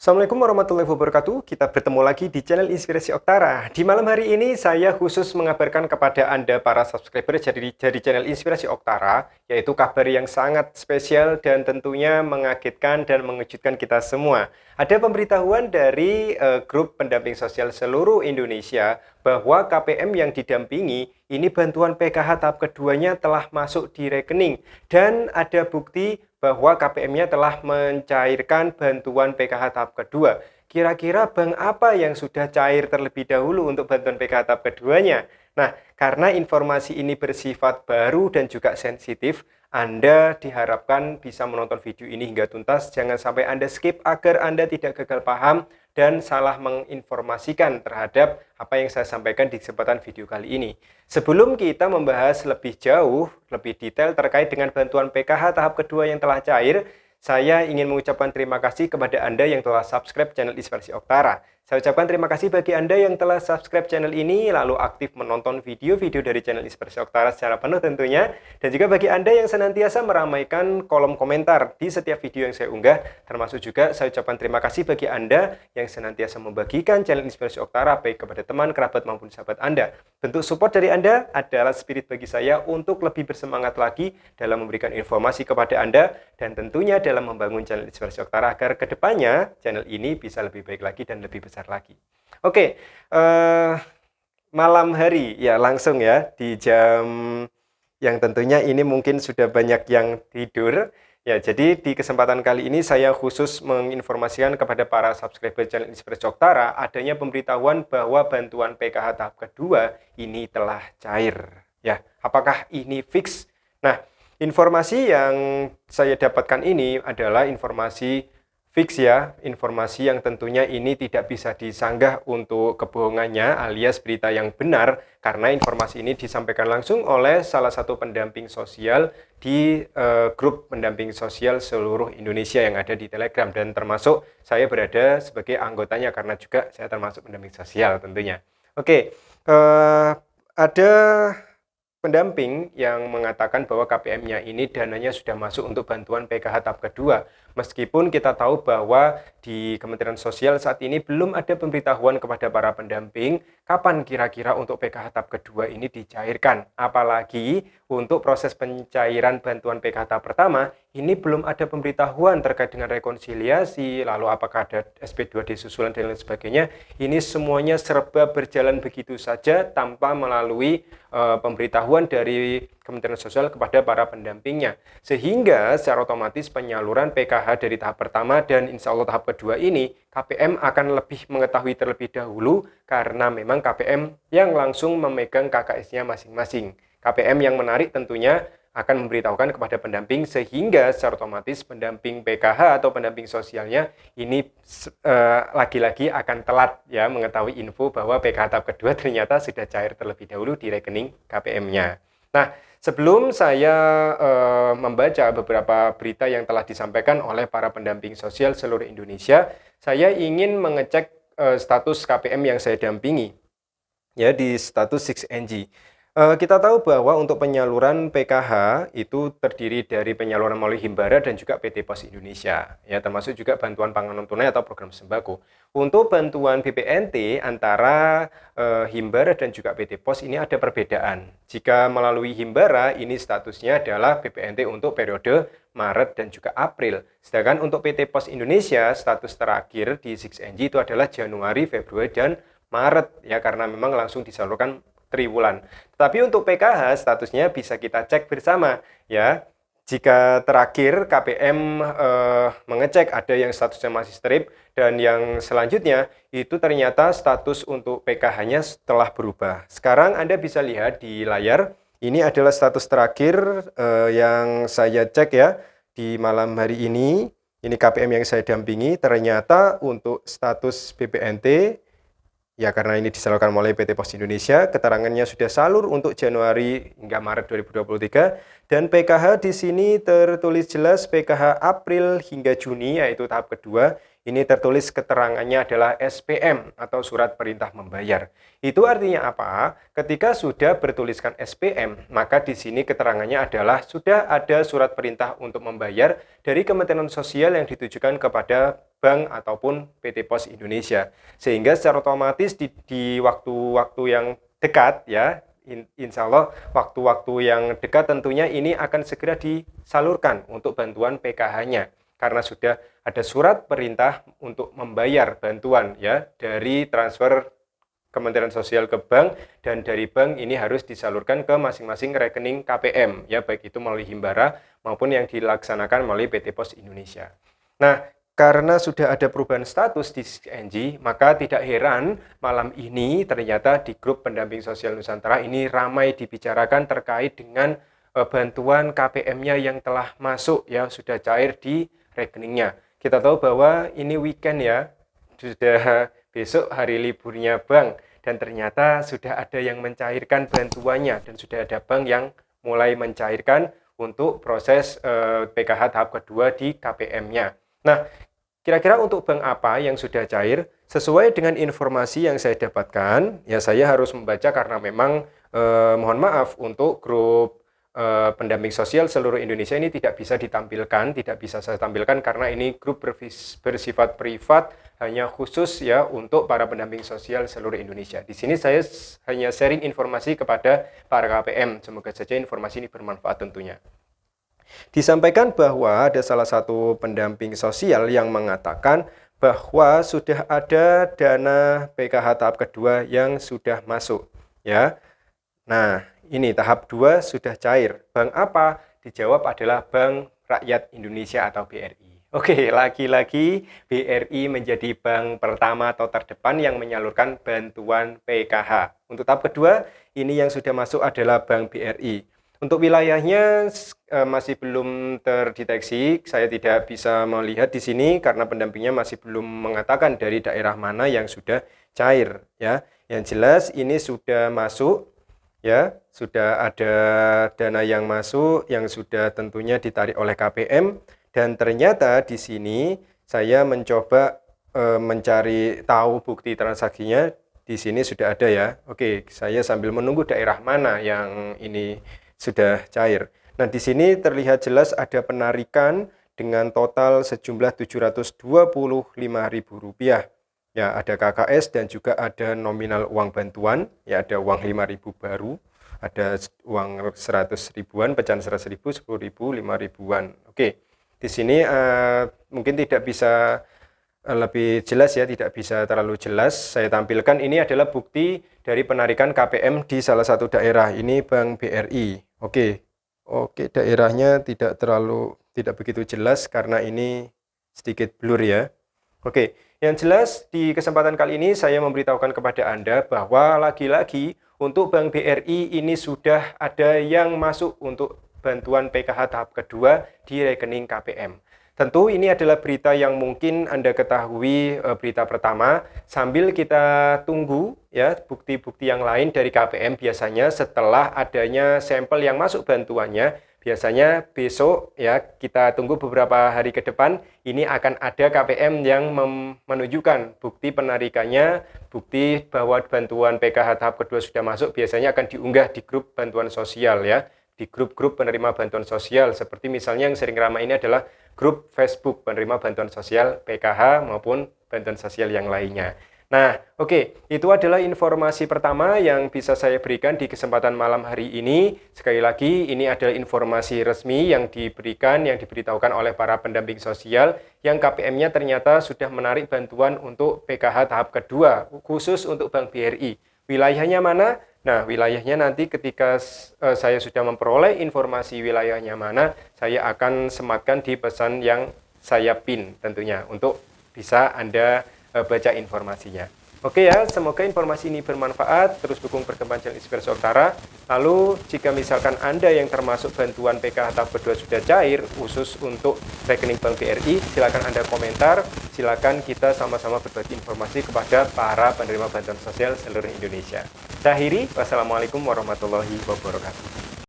Assalamualaikum warahmatullahi wabarakatuh. Kita bertemu lagi di channel Inspirasi Oktara. Di malam hari ini saya khusus mengabarkan kepada Anda para subscriber dari channel Inspirasi Oktara, yaitu kabar yang sangat spesial dan tentunya mengagetkan dan mengejutkan kita semua. Ada pemberitahuan dari grup pendamping sosial seluruh Indonesia bahwa KPM yang didampingi ini bantuan PKH tahap keduanya telah masuk di rekening dan ada bukti bahwa KPM-nya telah mencairkan bantuan PKH tahap kedua. Kira-kira bank apa yang sudah cair terlebih dahulu untuk bantuan PKH tahap keduanya? Nah, karena informasi ini bersifat baru dan juga sensitif, Anda diharapkan bisa menonton video ini hingga tuntas. Jangan sampai Anda skip agar Anda tidak gagal paham dan salah menginformasikan terhadap apa yang saya sampaikan di kesempatan video kali ini. Sebelum kita membahas lebih jauh, lebih detail terkait dengan bantuan PKH tahap kedua yang telah cair, saya ingin mengucapkan terima kasih kepada Anda yang telah subscribe channel Inspirasi Oktara. Saya ucapkan terima kasih bagi Anda yang telah subscribe channel ini, lalu aktif menonton video-video dari channel Inspirasi Oktara secara penuh tentunya. Dan juga bagi Anda yang senantiasa meramaikan kolom komentar di setiap video yang saya unggah. Termasuk juga saya ucapkan terima kasih bagi Anda yang senantiasa membagikan channel Inspirasi Oktara baik kepada teman, kerabat, maupun sahabat Anda. Bentuk support dari Anda adalah spirit bagi saya untuk lebih bersemangat lagi dalam memberikan informasi kepada Anda dan tentunya dalam membangun channel Inspirasi Oktara agar kedepannya channel ini bisa lebih baik lagi dan lebih besar lagi. Oke, malam hari ya langsung ya di jam yang tentunya ini mungkin sudah banyak yang tidur. Ya, jadi di kesempatan kali ini saya khusus menginformasikan kepada para subscriber channel Inspirasi Oktara adanya pemberitahuan bahwa bantuan PKH tahap kedua ini telah cair. Ya, apakah ini fix? Nah, informasi yang saya dapatkan ini adalah informasi fix ya, informasi yang tentunya ini tidak bisa disanggah untuk kebohongannya alias berita yang benar karena informasi ini disampaikan langsung oleh salah satu pendamping sosial di grup pendamping sosial seluruh Indonesia yang ada di Telegram dan termasuk saya berada sebagai anggotanya karena juga saya termasuk pendamping sosial tentunya. Oke, ada pendamping yang mengatakan bahwa KPM-nya ini dananya sudah masuk untuk bantuan PKH tahap kedua. Meskipun kita tahu bahwa di Kementerian Sosial saat ini belum ada pemberitahuan kepada para pendamping kapan kira-kira untuk PKH tahap kedua ini dicairkan. Apalagi untuk proses pencairan bantuan PKH tahap pertama, ini belum ada pemberitahuan terkait dengan rekonsiliasi, lalu apakah ada SP2D susulan dan lain sebagainya. Ini semuanya serba berjalan begitu saja tanpa melalui pemberitahuan dari Kementerian Sosial kepada para pendampingnya. Sehingga secara otomatis penyaluran PKH dari tahap pertama dan insya Allah tahap kedua ini, KPM akan lebih mengetahui terlebih dahulu karena memang KPM yang langsung memegang KKS-nya masing-masing. KPM yang menarik tentunya akan memberitahukan kepada pendamping sehingga secara otomatis pendamping PKH atau pendamping sosialnya ini lagi-lagi akan telat ya mengetahui info bahwa PKH tahap kedua ternyata sudah cair terlebih dahulu di rekening KPM-nya. Nah, sebelum saya membaca beberapa berita yang telah disampaikan oleh para pendamping sosial seluruh Indonesia, saya ingin mengecek status KPM yang saya dampingi ya di status 6NG. Kita tahu bahwa untuk penyaluran PKH itu terdiri dari penyaluran melalui Himbara dan juga PT Pos Indonesia, ya termasuk juga bantuan pangan non tunai atau program sembako. Untuk bantuan BPNT antara Himbara dan juga PT Pos ini ada perbedaan. Jika melalui Himbara ini statusnya adalah BPNT untuk periode Maret dan juga April. Sedangkan untuk PT Pos Indonesia status terakhir di 6NG itu adalah Januari, Februari dan Maret ya karena memang langsung disalurkan triwulan. Tetapi untuk PKH statusnya bisa kita cek bersama ya. Jika terakhir KPM mengecek ada yang statusnya masih strip dan yang selanjutnya itu ternyata status untuk PKH-nya telah berubah. Sekarang Anda bisa lihat di layar, ini adalah status terakhir yang saya cek ya di malam hari ini. Ini KPM yang saya dampingi, ternyata untuk status BPNT ya karena ini disalurkan oleh PT Pos Indonesia, keterangannya sudah salur untuk Januari hingga Maret 2023 dan PKH di sini tertulis jelas PKH April hingga Juni yaitu tahap kedua ini tertulis keterangannya adalah SPM atau surat perintah membayar. Itu artinya apa? Ketika sudah bertuliskan SPM, maka di sini keterangannya adalah sudah ada surat perintah untuk membayar dari Kementerian Sosial yang ditujukan kepada bank ataupun PT Pos Indonesia. Sehingga secara otomatis di waktu-waktu yang dekat ya, insya Allah waktu-waktu yang dekat tentunya ini akan segera disalurkan untuk bantuan PKH-nya. Karena sudah ada surat perintah untuk membayar bantuan ya dari transfer Kementerian Sosial ke bank, dan dari bank ini harus disalurkan ke masing-masing rekening KPM ya, baik itu melalui Himbara maupun yang dilaksanakan melalui PT Pos Indonesia. Nah, karena sudah ada perubahan status di CNG, maka tidak heran malam ini ternyata di grup pendamping sosial Nusantara ini ramai dibicarakan terkait dengan bantuan KPM-nya yang telah masuk ya, sudah cair di rekeningnya. Kita tahu bahwa ini weekend ya, sudah besok hari liburnya bank, dan ternyata sudah ada yang mencairkan bantuannya, dan sudah ada bank yang mulai mencairkan untuk proses PKH tahap kedua di KPM-nya. Nah, kira-kira untuk bank apa yang sudah cair? Sesuai dengan informasi yang saya dapatkan, ya saya harus membaca karena memang mohon maaf untuk grup pendamping sosial seluruh Indonesia ini tidak bisa ditampilkan, tidak bisa saya tampilkan karena ini grup bersifat privat, hanya khusus ya untuk para pendamping sosial seluruh Indonesia. Di sini saya hanya sharing informasi kepada para KPM, semoga saja informasi ini bermanfaat tentunya. Disampaikan bahwa ada salah satu pendamping sosial yang mengatakan bahwa sudah ada dana PKH tahap kedua yang sudah masuk ya. Nah, ini tahap 2 sudah cair. Bank apa? Dijawab adalah Bank Rakyat Indonesia atau BRI. Oke, lagi-lagi BRI menjadi bank pertama atau terdepan yang menyalurkan bantuan PKH. Untuk tahap kedua, ini yang sudah masuk adalah Bank BRI. Untuk wilayahnya masih belum terdeteksi, saya tidak bisa melihat di sini karena pendampingnya masih belum mengatakan dari daerah mana yang sudah cair ya. Yang jelas ini sudah masuk ya, sudah ada dana yang masuk yang sudah tentunya ditarik oleh KPM, dan ternyata di sini saya mencoba mencari tahu bukti transaksinya, di sini sudah ada ya. Oke, saya sambil menunggu daerah mana yang ini sudah cair. Nah, di sini terlihat jelas ada penarikan dengan total sejumlah Rp725.000. Ya, ada KKS dan juga ada nominal uang bantuan, ya ada uang 5.000 baru, ada uang 100 ribuan, pecahan 100 ribu, 10 ribu, 5 ribuan. Oke, di sini mungkin tidak bisa lebih jelas ya, tidak bisa terlalu jelas. Saya tampilkan ini adalah bukti dari penarikan KPM di salah satu daerah, ini Bank BRI. Oke, daerahnya tidak begitu jelas karena ini sedikit blur ya. Oke, yang jelas di kesempatan kali ini saya memberitahukan kepada Anda bahwa lagi-lagi untuk Bank BRI ini sudah ada yang masuk untuk bantuan PKH tahap kedua di rekening KPM. Tentu ini adalah berita yang mungkin Anda ketahui berita pertama, sambil kita tunggu ya bukti-bukti yang lain dari KPM. Biasanya setelah adanya sampel yang masuk bantuannya, biasanya besok ya kita tunggu beberapa hari ke depan, ini akan ada KPM yang menunjukkan bukti penarikannya, bukti bahwa bantuan PKH tahap kedua sudah masuk, biasanya akan diunggah di grup bantuan sosial ya, di grup-grup penerima bantuan sosial, seperti misalnya yang sering ramai ini adalah grup Facebook penerima bantuan sosial PKH maupun bantuan sosial yang lainnya. Nah, oke, itu adalah informasi pertama yang bisa saya berikan di kesempatan malam hari ini. Sekali lagi, ini adalah informasi resmi yang diberikan, yang diberitahukan oleh para pendamping sosial, yang KPM-nya ternyata sudah menarik bantuan untuk PKH tahap kedua, khusus untuk Bank BRI. Wilayahnya mana? Nah, wilayahnya nanti ketika saya sudah memperoleh informasi wilayahnya mana, saya akan sematkan di pesan yang saya pin tentunya, untuk bisa Anda baca informasinya. Oke ya, semoga informasi ini bermanfaat. Terus dukung perkembangan channel Inspirasi Utara. Lalu jika misalkan Anda yang termasuk bantuan PKH tahap kedua sudah cair khusus untuk rekening Bank BRI, silakan Anda komentar. Silakan kita sama-sama berbagi informasi kepada para penerima bantuan sosial seluruh Indonesia. Saya akhiri, wassalamualaikum warahmatullahi wabarakatuh.